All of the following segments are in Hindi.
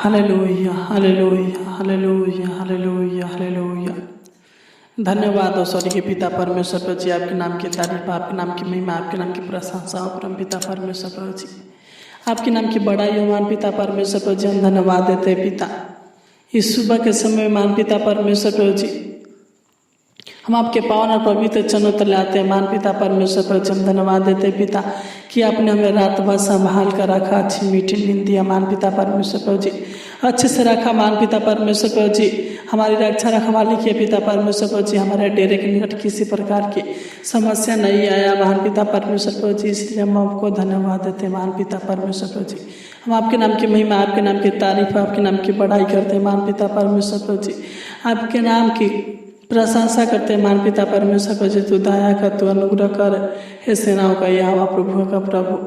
Hallelujah hallelujah hallelujah hallelujah hallelujah. धन्यवाद हो स्वर्गीय पिता परमेश्वर प्रभु जी, आपके नाम की तारीफ, आपके नाम की महिमा, आपके नाम की प्रशंसा हो परम पिता परमेश्वर प्रभु जी। आपके नाम की बड़ाई हो मान पिता परमेश्वर प्रभु जी। हम धन्यवाद देते हैं पिता, इस सुबह के समय मान पिता परमेश्वर प्रभु जी हम आपके पावन और पवित्र चरणों तले आते हैं मान पिता परमेश्वर प्रभु जी। हम धन्यवाद देते हैं पिता कि आपने हमें रात भर संभाल कर रखा, अच्छी मीठी नींद दिया मान पिता परमेश्वर प्रभु जी, अच्छे से रखा मान पिता परमेश्वर प्रभु जी। हमारी रक्षा रखवाली किए पिता परमेश्वर प्रभु जी, हमारे डेरे के निकट किसी प्रकार की समस्या नहीं आया मान पिता परमेश्वर प्रभु जी, इसलिए हम आपको धन्यवाद देते हैं मान पिता परमेश्वर प्रभु जी। हम आपके नाम की महिमा, आपके नाम की तारीफ, आपके नाम की बड़ाई करते हैं मान पिता परमेश्वर प्रभु जी। आपके नाम की प्रशंसा करते मान पिता परमेश्वर प्रभु जी। तू दया कर, तू अनुग्रह कर, हे सेनाओं का यहोवा प्रभु का प्रभु,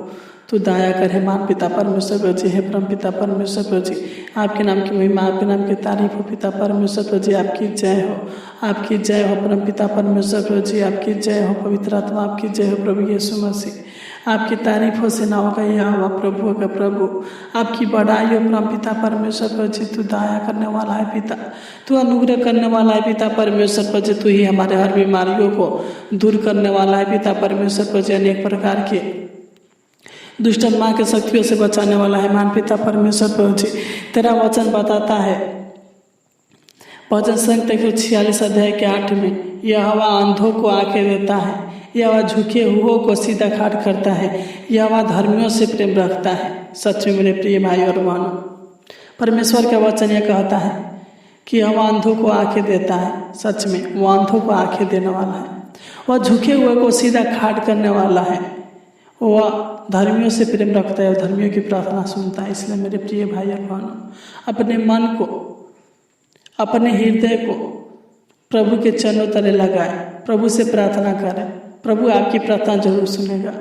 तू दया कर हे मान पिता परमेश्वर प्रभु जी। हे परम पिता परमेश्वर प्रभु जी, आपके नाम की महिमा, आपके नाम की तारीफ हो पिता परमेश्वर प्रभु जी। आपकी जय हो, आपकी जय हो परम पिता परमेश्वर प्रभु जी। आपकी जय हो पवित्र आत्मा, आपकी जय हो प्रभु यीशु मसीह। आपकी तारीफ हो सेनाओं का यहोवा प्रभु का प्रभु। आपकी बड़ाई हो परम पिता परमेश्वर प्रभु जी। तू दया करने वाला है पिता, तू अनुग्रह करने वाला है पिता परमेश्वर प्रभु जी। तू ही हमारे हर बीमारियों को दूर करने वाला है पिता परमेश्वर प्रभु जी। अनेक प्रकार के दुष्ट आत्मा के शक्तियों से बचाने वाला है मान पिता परमेश्वर प्रभु जी। तेरा वचन बताता है भजन संहिता 46 अध्याय के 8 में, यहोवा अंधों को आंखें देता है, यहोवा झुके हुओं को सीधा खाड़ करता है, यहोवा धर्मियों से प्रेम रखता है। सच में मेरे प्रिय भाई और बहनों, परमेश्वर का वचन यह कहता है कि यहोवा अंधों को आंखें देता है। सच में वो अंधों को आंखें देने वाला है, वह झुके हुए को सीधा खाड़ करने वाला है, वह धर्मियों से प्रेम रखता है और धर्मियों की प्रार्थना सुनता है। इसलिए मेरे प्रिय भाई और बहनों, अपने मन को, अपने हृदय को प्रभु के चरणों तले लगाए, प्रभु से प्रार्थना करें। प्रभु आपकी प्रार्थना जरूर सुनेगा,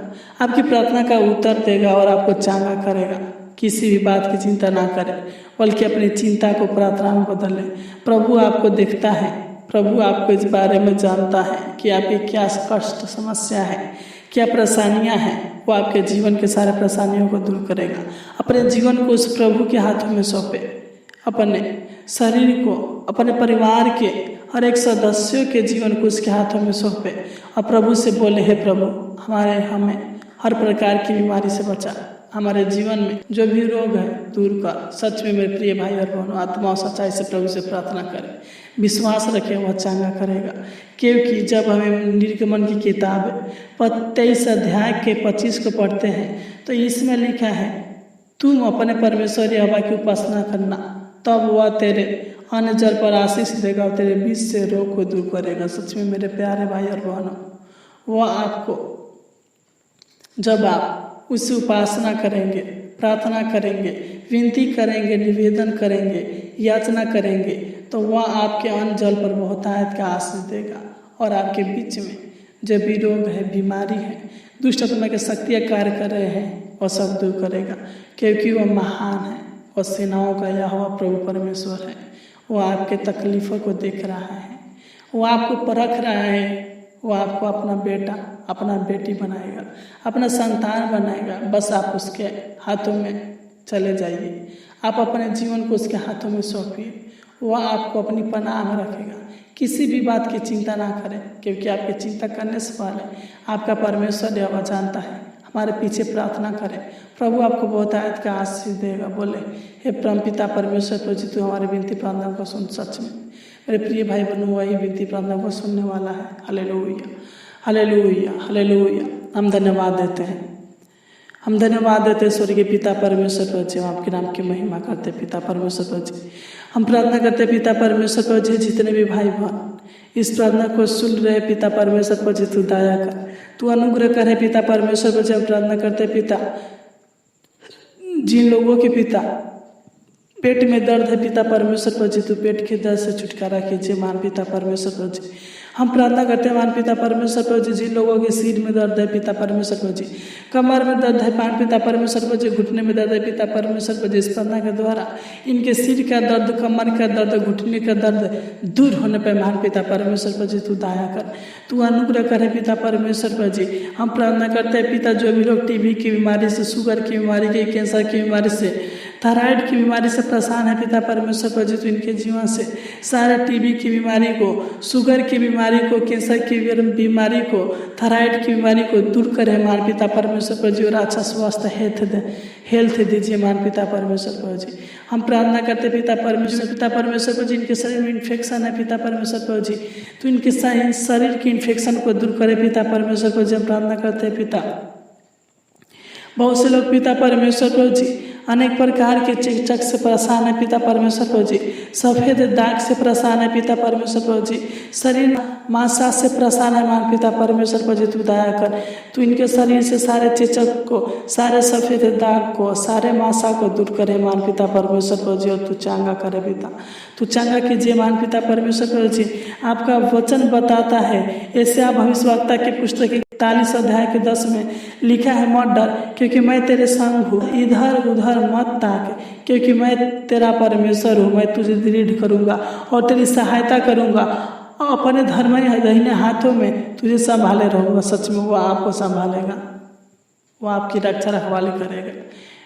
आपकी प्रार्थना का उत्तर देगा और आपको चांगा करेगा। किसी भी बात की चिंता ना करें, बल्कि अपनी चिंता को प्रार्थना में बदलें। प्रभु आपको देखता है, प्रभु आपको इस बारे में जानता है कि आपकी क्या कष्ट समस्या है, क्या परेशानियां हैं। वो आपके जीवन के सारे परेशानियों को दूर करेगा। अपने जीवन को उस प्रभु के हाथों में सौंपे, अपने शरीर को, अपने परिवार के हर एक सदस्यों के जीवन को उसके हाथों में सौंपे और प्रभु से बोले, हे प्रभु हमें हर प्रकार की बीमारी से बचा, हमारे जीवन में जो भी रोग है दूर कर। सच में मेरे प्रिय भाई और बहनों, आत्मा और सच्चाई से प्रभु से प्रार्थना करें, विश्वास रखें, वह चांगा करेगा। क्योंकि जब हमें निर्गमन की किताब 23 अध्याय के 25 को पढ़ते हैं तो इसमें लिखा है, तुम अपने परमेश्वर यहोवा की उपासना करना, तब वह तेरे अन्न जल पर आशीष देगा और तेरे बीच से रोग को दूर करेगा। सच में मेरे प्यारे भाई और बहनों, वह आपको, जब आप उससे उपासना करेंगे, प्रार्थना करेंगे, विनती करेंगे, निवेदन करेंगे, याचना करेंगे, तो वह आपके अन्न जल पर बहुतायत का आशीष देगा और आपके बीच में जो भी रोग है, बीमारी है, दुष्ट आत्मा की शक्तियाँ कार्य कर रहे हैं, वह सब दूर करेगा। क्योंकि वह महान है और सेनाओं का यहोवा प्रभु परमेश्वर है। वो आपके तकलीफ़ों को देख रहा है, वो आपको परख रहा है, वो आपको अपना बेटा, अपना बेटी बनाएगा, अपना संतान बनाएगा। बस आप उसके हाथों में चले जाइए, आप अपने जीवन को उसके हाथों में सौंपिए, वह आपको अपनी पनाह में रखेगा। किसी भी बात की चिंता ना करें, क्योंकि आपकी चिंता करने से पहले आपका परमेश्वर यहोवा जानता है। हमारे पीछे प्रार्थना करें, प्रभु आपको बहुतायत का आशीष देगा। बोले, हे परम पिता परमेश्वर प्रभु जी, तू हमारी विनती प्रार्थना को सुन। सच में मेरे प्रिय भाई बहनों, वही विनती प्रार्थना को सुनने वाला है। Hallelujah hallelujah hallelujah. हम धन्यवाद देते हैं, हम धन्यवाद देते हैं स्वर्गीय पिता परमेश्वर प्रभु जी। हम आपके नाम की महिमा करते पिता परमेश्वर प्रभु जी। हम प्रार्थना करते पिता परमेश्वर प्रभु जी, जितने भी भाई बहन इस प्रार्थना को सुन रहे पिता परमेश्वर प्रभु जी, तू दया कर, तू अनुग्रह करे पिता परमेश्वर प्रभु जी। हम प्रार्थना करते पिता, जिन लोगों के पिता पेट में दर्द है पिता परमेश्वर प्रभु जी, तू पेट के दर्द से छुटकारा कीजिए मान पिता परमेश्वर प्रभु जी। हम प्रार्थना करते हैं मान पिता परमेश्वर प्रभु जी, जिन लोगों के सिर में दर्द है पिता परमेश्वर प्रभु जी, कमर में दर्द है मान पिता परमेश्वर प्रभु जी, घुटने में दर्द है पिता परमेश्वर प्रभु जी, इस प्रार्थना के द्वारा इनके सिर का दर्द, कमर का दर्द, घुटने का दर्द दूर होने पर मान पिता परमेश्वर प्रभु जी, तू दया कर, तू अनुग्रह करे पिता परमेश्वर प्रभु जी। हम प्रार्थना करते हैं पिता, जो भी लोग टीबी की बीमारी से, शुगर की बीमारी के, कैंसर की बीमारी से, थायराइड की बीमारी से परेशान है पिता परमेश्वर प्रभु जी, तो इनके जीवन से सारे टीबी की बीमारी को, शुगर की बीमारी को, कैंसर की बीमारी को, थायराइड की बीमारी को दूर करे मान पिता परमेश्वर प्रभु जी, और अच्छा स्वास्थ्य हेल्थ दीजिए मान पिता परमेश्वर प्रभु जी। हम प्रार्थना करते पिता परमेश्वर प्रभु जी, इनके शरीर में इन्फेक्शन है पिता परमेश्वर प्रभु जी, तो इनके शरीर की इन्फेक्शन को दूर करे पिता परमेश्वर प्रभु जी। हम प्रार्थना करते हैं पिता, बहुत से लोग पिता परमेश्वर प्रभु जी अनेक प्रकार के चेचक से परेशान है पिता परमेश्वर प्रभु जी, सफ़ेद दाग से परेशान है पिता परमेश्वर प्रभु जी, शरीर मासा से परेशान है मान पिता परमेश्वर प्रभु जी, तू दया कर, तू इनके शरीर से सारे चेचक को, सारे सफ़ेद दाग को, सारे मासा को दूर करे मान पिता परमेश्वर प्रभु जी, और तू चांगा करे पिता, तू चांगा कीजिए मान पिता परमेश्वर प्रभु जी। आपका वचन बताता है, यशायाह भविष्यवक्ता की पुस्तक 41 अध्याय के 10 में लिखा है, मत डर क्योंकि मैं तेरे संग हूँ, इधर उधर मत ताक क्योंकि मैं तेरा परमेश्वर हूँ, मैं तुझे दृढ़ करूँगा और तेरी सहायता करूँगा, अपने धर्मी दाहिने हाथों में तुझे संभाले रहूँगा। सच में वो आपको संभालेगा, वो आपकी रक्षा रखवाली करेगा।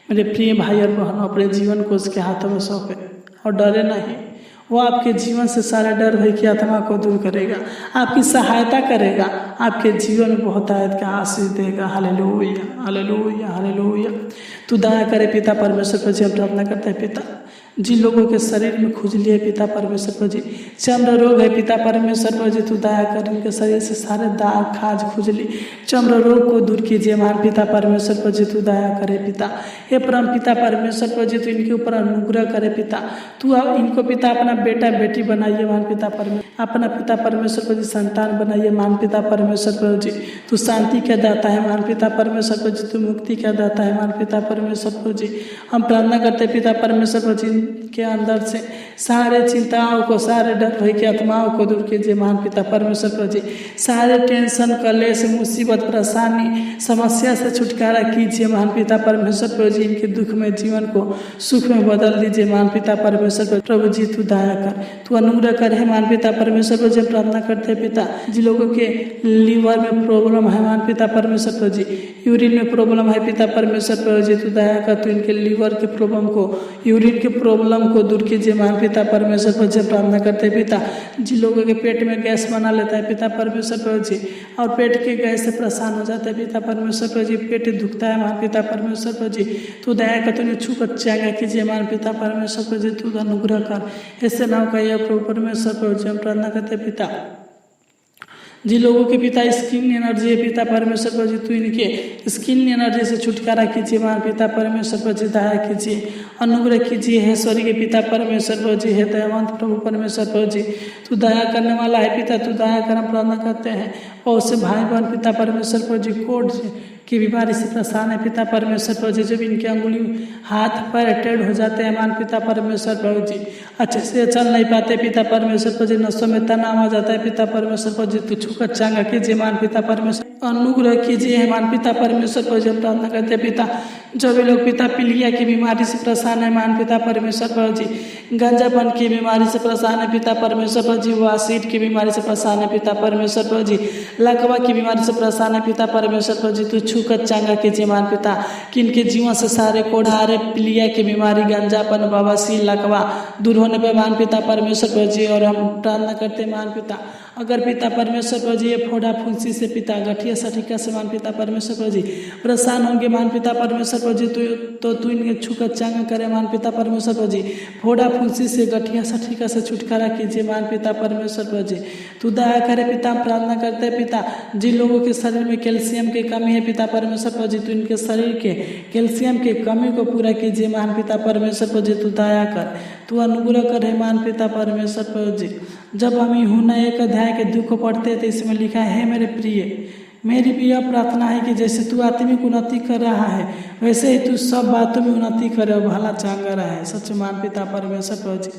मेरे प्रिय भाई और बहनों, अपने जीवन को उसके हाथों में सौंपे और डरे नहीं, वो आपके जीवन से सारा डर भय की आत्मा को दूर करेगा, आपकी सहायता करेगा, आपके जीवन में बहुत आयत का आशीष देगा। Hallelujah hallelujah hallelujah. तू दया करे पिता परमेश्वर प्रभु जी। हम प्रार्थना करते हैं पिता, जिन लोगों के शरीर में खुजली है पिता परमेश्वर प्रभु जी, चर्म रोग है पिता परमेश्वर प्रभु जी, तू दया कर, इनके शरीर से सारे दाग खाज खुजली चर्म रोग को दूर कीजिए मान पिता परमेश्वर प्रभु जी, तू दया करे पिता। हे परम पिता परमेश्वर प्रभु जी, तू इनके ऊपर अनुग्रह करे पिता, तू इनको पिता अपना बेटा बेटी बनाइए मान पिता परमेश्वर, अपना पिता परमेश्वर प्रभु जी संतान बनाइए मान पिता परमेश्वर प्रभु जी। तू शांति का दाता है मान पिता परमेश्वर प्रभु जी, तू मुक्ति का दाता है मान पिता परमेश्वर प्रभु जी। हम प्रार्थना करते पिता परमेश्वर प्रभु जी के अंदर से सारे चिंताओं को, सारे डर भय की आत्माओं को दूर कीजिए महान पिता परमेश्वर प्रभु जी। सारे टेंशन, कलेश, मुसीबत, परेशानी, समस्या से छुटकारा कीजिए महान पिता परमेश्वर प्रभु जी। इनके दुख में जीवन को सुख में बदल दीजिए महान पिता परमेश्वर प्रभु जी। तू दया कर, तू अनुग्रह कर है महान पिता परमेश्वर प्रभु जी। प्रार्थना करते हैं पिता, जिन लोगों के लीवर में प्रॉब्लम है महान पिता परमेश्वर प्रभु जी, यूरिन में प्रॉब्लम है पिता परमेश्वर प्रभु जी, तू दया कर, तू इनके लीवर के प्रॉब्लम को, यूरिन के प्रॉब्लम को दूर कीजिए महान पिता परमेश्वर प्रभु जी। प्रार्थना करते हैं पिता, जिन लोगों के पेट में गैस बना लेता है पिता परमेश्वर प्रभु जी, और पेट के गैस से परेशान हो जाता है पिता परमेश्वर प्रभु जी, पेट दुखता है महान पिता परमेश्वर प्रभु जी, तू दया कर, तूने छू कर चांगा कीजिए महान पिता परमेश्वर प्रभु जी, तू अनुग्रह कर, ऐसे नाव का यह प्रभु परमेश्वर प्रभु जी। हम प्रार्थना करते हैं पिता, जिन लोगों के पिता स्किन एनर्जी है पिता परमेश्वर प्रभु जी, तू इनके स्किन एनर्जी से छुटकारा कीजिए महान पिता परमेश्वर प्रभु जी। दया कीजिए, अनुग्रह कीजिए, हे स्वर्ग के पिता परमेश्वर प्रभु जी, हे दयावंत प्रभु परमेश्वर प्रभु जी, तू दया करने वाला है पिता, तू दया कर। हम प्रार्थना करते हैं और उससे भाई बहन पिता परमेश्वर प्रभु जी कोड की बीमारी से परेशान है पिता परमेश्वर प्रभु जी, जब इनके अंगुली हाथ पैर टेढ़ हो जाते हैं मान पिता परमेश्वर प्रभु जी, अच्छे से चल नहीं पाते पिता परमेश्वर प्रभु जी, नसों में तनाव आ जाता है पिता परमेश्वर प्रभु जी, तू छूकर चांगा कीजिए मान पिता परमेश्वर, अनुग्रह कीजिए मान पिता परमेश्वर प्रभु जी। प्रार्थना करते हैं पिता, जो भी लोग पिता पीलिया की बीमारी से परेशान है मान पिता परमेश्वर प्रभु जी, गंजापन की बीमारी से परेशान है पिता परमेश्वर प्रभु जी, वासिड की बीमारी से परेशान है पिता परमेश्वर प्रभु जी, लकवा की बीमारी से परेशान है पिता परमेश्वर प्रभु जी, तू छूकर चांगा कीजिए मान पिता, कि इनके जीवन से सारे कोढ़ारे पीलिया की बीमारी, गंजापन, बवासीर, लकवा दूर होने पर मान पिता परमेश्वर प्रभु जी। और हम प्रार्थना करते हैं मान पिता, अगर पिता परमेश्वर प्रभु जी ये फोड़ा फुंसी से पिता गठिया सठिका से मान पिता परमेश्वर प्रभु जी परेशान होंगे मान पिता परमेश्वर प्रभु जी, तो तू इनके छूकर चांगा करे मान पिता परमेश्वर प्रभु जी, फोड़ा फुंसी से गठिया सठिका से छुटकारा कीजिए मान पिता परमेश्वर प्रभु जी, तू दया करे पिता। प्रार्थना करते हैं पिता, जिन लोगों के शरीर में कैल्शियम की कमी है पिता परमेश्वर प्रभु जी, तू इनके शरीर के कैल्शियम की कमी को पूरा कीजिए मान पिता परमेश्वर प्रभु जी, तू दया कर, तू अनुग्रह करे मान पिता परमेश्वर प्रभु जी। जब हम यूहन्ना 1 अध्याय के 2 को पढ़ते हैं तो इसमें लिखा है, मेरे प्रिय, मेरी भी यह प्रार्थना है कि जैसे तू आत्मिक उन्नति कर रहा है वैसे ही तू सब बातों में उन्नति करे और भला चांगा रहे। सच मान पिता परमेश्वर प्रभु जी,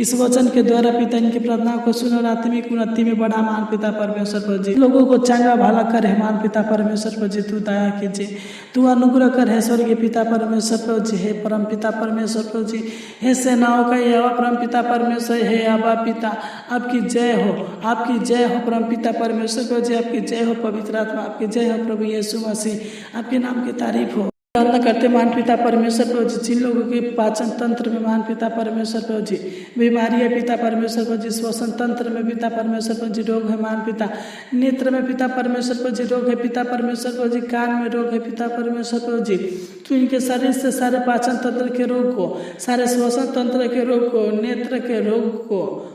इस वचन के द्वारा पिता इनकी प्रार्थना को सुन और आत्मिक उन्नति में बढ़ा मान पिता परमेश्वर प्रभु जी, लोगों को चांगा भला करे मान पिता परमेश्वर प्रभु जी, तू दया कीजिए, तू अनुग्रह कर, है स्वर्गीय पिता परमेश्वर प्रभु जी, हे परम पिता परमेश्वर प्रभु जी, हे सेनाओं का यहोवा परम पिता परमेश्वर, हे आबा पिता, आपकी जय हो, आपकी जय हो परम पिता परमेश्वर प्रभु जी, आपकी जय हो पवित्र आत्मा, आपकी जय हो प्रभु यीशु मसीह, आपके नाम की तारीफ हो। प्रार्थना करते महान पिता परमेश्वर प्रभु जी, जिन लोगों के पाचन तंत्र में महान पिता परमेश्वर प्रभु जी बीमारी है पिता परमेश्वर प्रभु जी, श्वसन तंत्र में पिता परमेश्वर प्रभु जी रोग है महान पिता, नेत्र में पिता परमेश्वर प्रभु जी रोग है पिता परमेश्वर प्रभु जी, कान में रोग है पिता परमेश्वर प्रभु जी, तो इनके शरीर से सारे पाचन तंत्र के रोग को, सारे श्वसन तंत्र के रोग को, नेत्र के रोग को,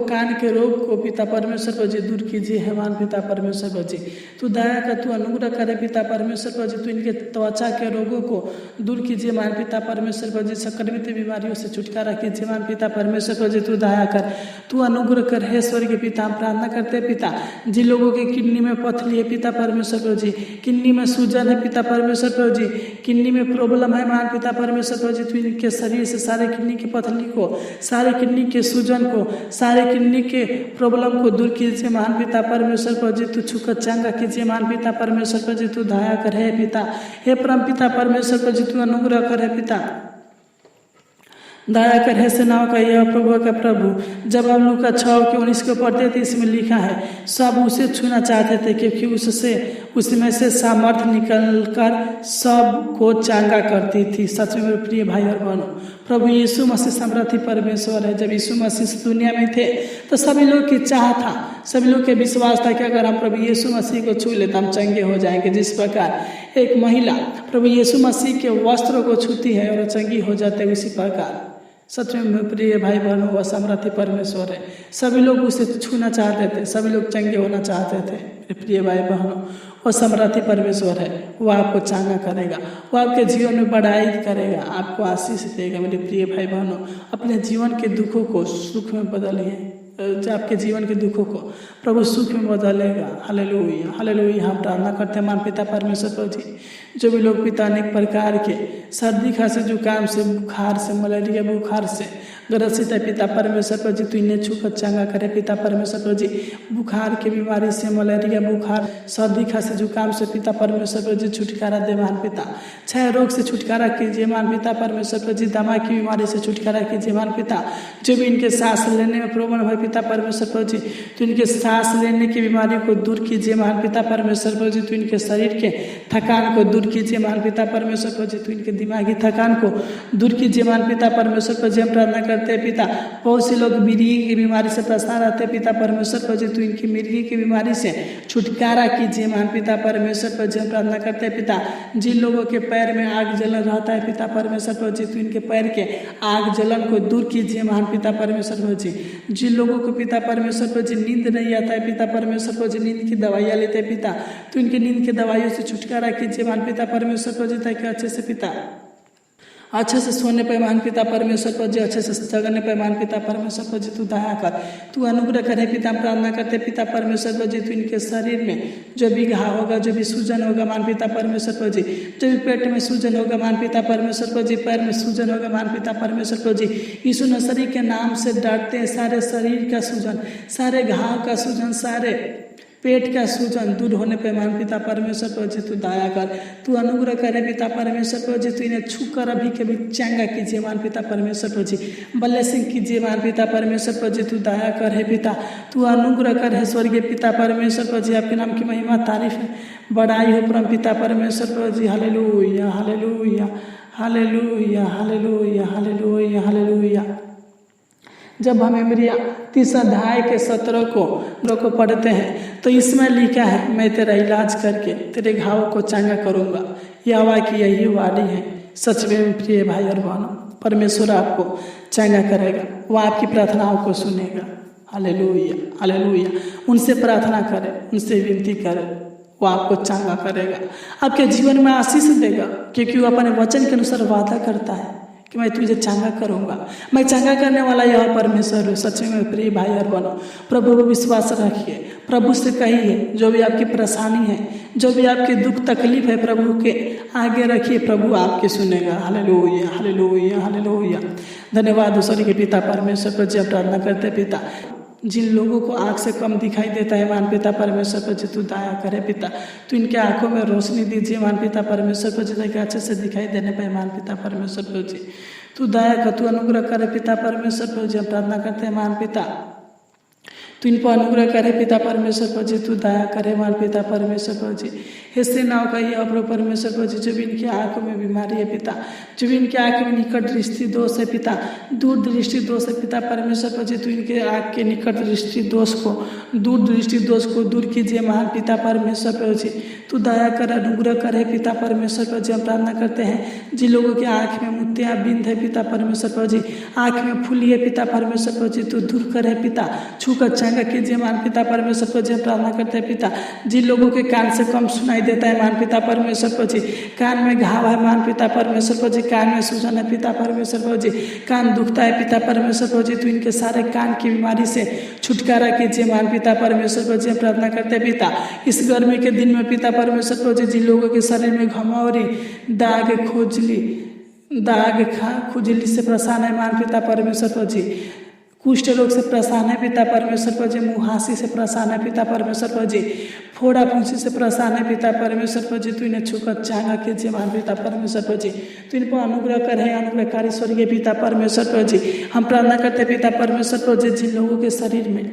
कान के रोग को पिता परमेश्वर प्रभु जी दूर कीजिए है महान पिता परमेश्वर प्रभु जी। तू दया कर, तू अनुग्रह करे पिता परमेश्वर प्रभु जी, तू इनके त्वचा के रोगों को दूर कीजिए महान पिता परमेश्वर प्रभु जी, संक्रमित बीमारियों से छुटकारा कीजिए महान पिता परमेश्वर प्रभु जी, तू दया कर, तू अनुग्रह कर हे स्वर्गीय पिता। हम प्रार्थना करते पिता, जिन लोगों के किडनी में पथरी है पिता परमेश्वर प्रभु जी, किडनी में सूजन है पिता परमेश्वर प्रभु जी, किडनी में प्रॉब्लम है महान पिता परमेश्वर प्रभु जी, तू इनके शरीर से सारे किडनी की पथरी को, सारे किडनी के सूजन को, सारे किडनी के प्रॉब्लम को दूर कीजिए महान पिता परमेश्वर प्रभु जी, तू छूकर चंगा कीजिए महान पिता परमेश्वर प्रभु जी, तू दया कर हे पिता, हे परम पिता परमेश्वर प्रभु जी, तू अनुग्रह कर हे पिता, दया कर है सेनाओं का यह प्रभु का प्रभु। जब आप लूका 6:19 को पढ़ते थे, इसमें लिखा है सब उसे छूना चाहते थे क्योंकि उसमें से सामर्थ्य निकलकर सबको चांगा करती थी। सच में मेरे प्रिय भाई और बहनों, प्रभु यीशु मसीह समर्थी परमेश्वर है। जब यीशु मसीह इस दुनिया में थे तो सभी लोग की चाह था, सभी लोग के विश्वास था कि अगर हम प्रभु यीशु मसीह को छू लेते हम चंगे हो जाएंगे। जिस प्रकार एक महिला प्रभु यीशु मसीह के वस्त्रों को छूती है और चंगी हो जाते है, उसी प्रकार सच में प्रिय भाई बहनों वह समर्थी परमेश्वर है। सभी लोग उसे छूना चाहते थे, सभी लोग चंगे होना चाहते थे। प्रिय भाई बहनों वह समर्थी परमेश्वर है, वह आपको चांगा करेगा, वह आपके जीवन में बढ़ाई करेगा, आपको आशीष देगा। मेरे प्रिय भाई बहनों अपने जीवन के दुखों को सुख में बदलिए, आपके जीवन के दुखों को प्रभु सुख में बदलेगा। Hallelujah hallelujah. हम प्रार्थना करते हैं मान पिता परमेश्वर प्रभु जी, जो भी लोग पिता अनेक प्रकार के सर्दी खांसी जुकाम से, बुखार से, मलेरिया बुखार से ग्रसित है पिता परमेश्वर प्रभु जी, तू इन्हें छूकर चंगा करे पिता परमेश्वर प्रभु जी। बुखार की बीमारी से, मलेरिया बुखार, सर्दी खांसी जुकाम से पिता परमेश्वर प्रभु जी छुटकारा दे मान पिता। क्षय रोग से छुटकारा कीजिए मान पिता परमेश्वर प्रभु जी। दमा की बीमारी से छुटकारा कीजिए मान पिता। जो भी इनके सांस लेने में प्रॉब्लम है पिता परमेश्वर प्रभु जी, तो इनके सांस लेने की बीमारी को दूर कीजिए मान पिता परमेश्वर प्रभु जी। तो इनके शरीर के थकान को दूर कीजिए मान पिता परमेश्वर प्रभु जी। तो इनके दिमागी थकान को दूर कीजिए मान पिता परमेश्वर प्रभु जी। हम प्रार्थना करते हैं पिता, बहुत से लोग मिर्गी की बीमारी से परेशान रहते हैं पिता परमेश्वर प्रभु जी, तो इनकी मिर्गी की बीमारी से छुटकारा कीजिए मान पिता परमेश्वर प्रभु जी। हम प्रार्थना करते हैं पिता, जिन लोगों के पैर में आग जलन रहता है पिता परमेश्वर प्रभु जी, तो इनके पैर के आग जलन को दूर कीजिए मान पिता परमेश्वर प्रभु जी। जिन लोगों को पिता परमेश्वर प्रभु जी नींद नहीं आता है पिता परमेश्वर प्रभु जी, नींद की दवाइयाँ लेते हैं पिता, तो इनके नींद की दवाइयों से छुटकारा कीजिए मान पिता परमेश्वर प्रभु जी, ताकि अच्छे से पिता अच्छे से सोने पे मान पिता परमेश्वर प्रभु जी, अच्छे से जगने पे मान पिता परमेश्वर प्रभु जी। तू दया कर, तू अनुग्रह करे पिता। हम प्रार्थना करते पिता परमेश्वर प्रभु जी, तू इनके शरीर में जो भी घाव होगा, जो भी सूजन होगा मान पिता परमेश्वर प्रभु जी, जो भी पेट में सूजन होगा मान पिता परमेश्वर प्रभु जी, पैर में सूजन होगा मान पिता परमेश्वर प्रभु जी, यीशु नसरी के नाम से डांटते हैं सारे शरीर का सूजन, सारे घाव का सूजन, सारे पेट का सूजन दूर होने पे मान पिता परमेश्वर प्रभु जी। तू दया कर, तू अनुग्रह करे पिता परमेश्वर प्रभु जी। तू इन्हें छूकर अभी के भी चंगा कीजिए मान पिता परमेश्वर प्रभु जी, ब्लेसिंग कीजिए मान पिता परमेश्वर प्रभु जी। तू दया कर है पिता, तू अनुग्रह कर है स्वर्गीय पिता परमेश्वर प्रभु जी। आपके नाम की महिमा तारीफ है, बढ़ाई हो परम पिता परमेश्वर प्रभु जी। Hallelujah hallelujah hallelujah hallelujah hallelujah hallelujah. जब हम इब्रिया 3 अध्याय के 17 को पढ़ते हैं तो इसमें लिखा है, मैं तेरा इलाज करके तेरे घाव को चंगा करूँगा। यहोवा की यही वाणी है। सच में प्रिय भाई और बहनों, परमेश्वर आपको चंगा करेगा, वह आपकी प्रार्थनाओं को सुनेगा। Hallelujah hallelujah. उनसे प्रार्थना करें, उनसे विनती करें, वो आपको चंगा करेगा, आपके जीवन में आशीष देगा, क्योंकि वो अपने वचन के अनुसार वादा करता है कि मैं तुझे चंगा करूंगा। मैं चंगा करने वाला यह परमेश्वर हूँ। सच में प्रिय भाई और बहनों, प्रभु को विश्वास रखिए, प्रभु से कहिए जो भी आपकी परेशानी है, जो भी आपकी दुख तकलीफ है, प्रभु के आगे रखिए, प्रभु आपके सुनेगा। Hallelujah hallelujah hallelujah. धन्यवाद स्वर्गीय के पिता परमेश्वर पर जब प्रार्थना करते पिता, जिन लोगों को आँख से कम दिखाई देता है मान पिता परमेश्वर पर तू दया करे पिता, तू इनके आंखों में रोशनी दीजिए मान पिता परमेश्वर पर ताकि अच्छे से दिखाई देने पाए मान पिता परमेश्वर पर जी। तू दया कर, तू अनुग्रह करे पिता परमेश्वर पर जी। हम प्रार्थना करते हैं मान पिता, तू इन पर अनुग्रह करे पिता परमेश्वर प्रभु जी, तू दया करे मान पिता परमेश्वर प्रभु जी। हे सेनाओं का ये प्रभु परमेश्वर प्रभु जी, जो भी इनकी आंखों में बीमारी है पिता, जो भी इनकी आंखों में निकट दृष्टि दोष है पिता, दूर दृष्टि दोष है पिता परमेश्वर प्रभु जी, तू इनके आंख के निकट दृष्टि दोष को, दूर दृष्टि दोष को दूर कीजिए महान पिता परमेश्वर प्रभु जी। तू दया कर अनुग्रह करे पिता परमेश्वर प्रभु जी। हम प्रार्थना करते हैं जिन लोगों की आंख में मोतियाबिंद है पिता परमेश्वर प्रभु जी, आंख में फुली है पिता परमेश्वर प्रभु जी, तू दूर करे पिता, छूकर चंगा कीजिए मान पिता परमेश्वर प्रभु जी। हम प्रार्थना करते हैं पिता, जिन लोगों के कान से कम सुनाई देता है मान पिता परमेश्वर प्रभु जी, कान में घाव है मान पिता परमेश्वर प्रभु जी, कान में सूजन है पिता परमेश्वर प्रभु जी, कान दुखता है पिता परमेश्वर प्रभु जी, तू इनके सारे कान की बीमारी से छुटकारा कीजिए मान पिता परमेश्वर प्रभु जी। हम प्रार्थना करते हैं पिता, इस गर्मी के दिन में पिता परमेश्वर प्रभु जी, जिन लोगों के शरीर में घमौरी, दाग, खुजली से परेशान है मान पिता परमेश्वर प्रभु जी, कुष्ठ रोग से परेशान है पिता परमेश्वर प्रभु जी, मुहासी से परेशान है पिता परमेश्वर प्रभु जी, फोड़ा फुंसी से परेशान है पिता परमेश्वर प्रभु जी, तू इन्हें छूकर चांगा कीजिए मान पिता परमेश्वर प्रभु जी। तू इन पर अनुग्रह करे अनुग्रहकारी स्वर्गीय पिता परमेश्वर प्रभु जी। हम प्रार्थना करते पिता परमेश्वर प्रभु जी, जिन लोगों के शरीर में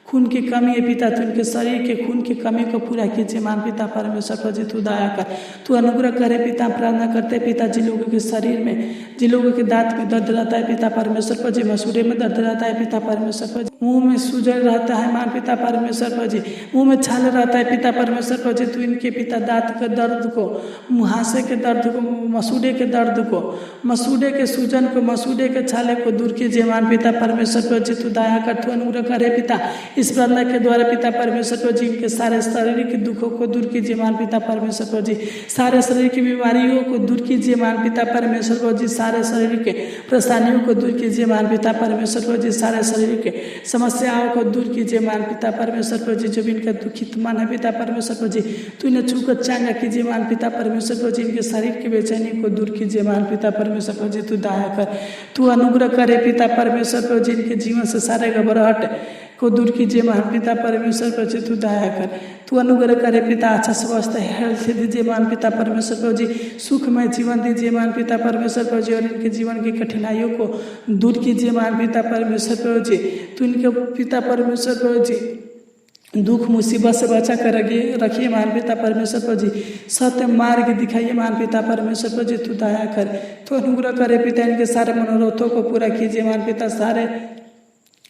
खून की कमी है पिता, तो उनके शरीर के खून की कमी को पूरा कीजिए मान पिता परमेश्वर प्रभु जी, तू दया कर, तू अनुग्रह करे पिता। प्रार्थना करते पिता, जिन लोगों के शरीर में, जिन लोगों के दांत में दर्द रहता है पिता परमेश्वर प्रभु जी, मसूड़े में दर्द रहता है पिता परमेश्वर प्रभु जी, मुंह में सूजन रहता है मान पिता परमेश्वर प्रभु जी, मुंह में छाले रहता है पिता परमेश्वर प्रभु जी, तू इनके पिता दांत के दर्द को, मुहासे के दर्द को, मसूड़े के दर्द को, मसूड़े के सूजन को, मसूड़े के छाले को दूर कीजिए मान पिता परमेश्वर प्रभु जी, तू दया कर, तू अनुग्रह करे पिता। इस प्रार्थना के द्वारा पिता परमेश्वर प्रभु जी के सारे शारीरिक दुखों को दूर कीजिए मान पिता परमेश्वर प्रभु जी, सारे शरीर की बीमारियों को दूर कीजिए मान पिता परमेश्वर प्रभु जी, सारे शरीर के परेशानियों को दूर कीजिए मान पिता परमेश्वर प्रभु जी, सारे शरीर के समस्याओं को दूर कीजिए मान पिता परमेश्वर प्रभु जी। जो भी इनका दुखित मन है पिता परमेश्वर प्रभु जी, तू इन्हें छूकर चांगा कीजिए मान पिता परमेश्वर प्रभु जी, इनके शरीर की बेचैनी को दूर कीजिए मान पिता परमेश्वर प्रभु जी, तू दया कर, तू अनुग्रह करे पिता परमेश्वर प्रभु जी, इनके जीवन से सारे घबराहट को दूर कीजिए महान पिता परमेश्वर प्रभु जी, तू दया कर, तू अनुग्रह करे पिता। अच्छा स्वस्थ हेल्थ दीजिए मान पिता परमेश्वर प्रभु जी, सुखमय जीवन दीजिए मान पिता परमेश्वर प्रभु जी, और इनके जीवन की कठिनाइयों को दूर कीजिए मान पिता परमेश्वर प्रभु जी। तू इनके पिता परमेश्वर प्रभु जी दुख मुसीबत से बचा कर रखिए मान पिता परमेश्वर प्रभु जी, सत्य मार्ग दिखाइए मान पिता परमेश्वर प्रभु जी, तू दया कर, तू अनुग्रह करे पिता। इनके सारे मनोरथों को पूरा कीजिए मान पिता, सारे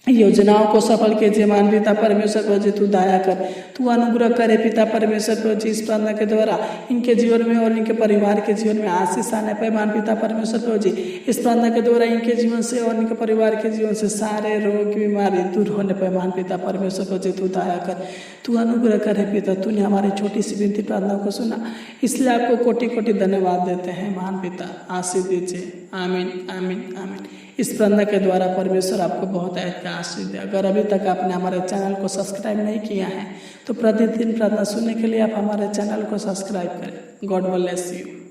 योजनाओं को सफल कीजिए मान पिता परमेश्वर प्रभु जी, तू दया कर, तू अनुग्रह करे पिता परमेश्वर प्रभु जी। इस प्रार्थना के द्वारा इनके जीवन में और इनके परिवार के जीवन में आशीष आने पाए मान पिता परमेश्वर प्रभु जी। इस प्रार्थना के द्वारा इनके जीवन से और इनके परिवार के जीवन से सारे रोग की बीमारी दूर होने पाए मान पिता परमेश्वर प्रभु जी, तू दया कर, तू अनुग्रह करे पिता। तूने हमारी छोटी सी विनती प्रार्थना को सुना, इसलिए आपको कोटि कोटि धन्यवाद देते हैं महान पिता, आशीष दीजिए, आमीन आमीन आमीन। इस प्रार्थना के द्वारा परमेश्वर आपको बहुत आशीष दे। अगर अभी तक आपने हमारे चैनल को सब्सक्राइब नहीं किया है तो प्रतिदिन प्रार्थना सुनने के लिए आप हमारे चैनल को सब्सक्राइब करें। God bless you.